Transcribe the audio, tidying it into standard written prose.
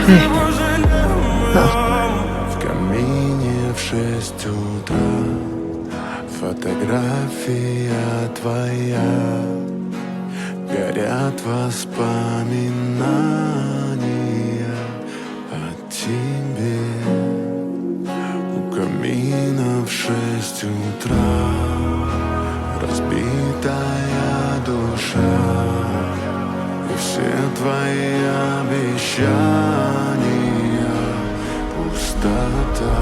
В камине в 6 утра фотография твоя, горят воспоминания о тебе. У камина в 6 утра разбитая душа, и все твои обещания пустота.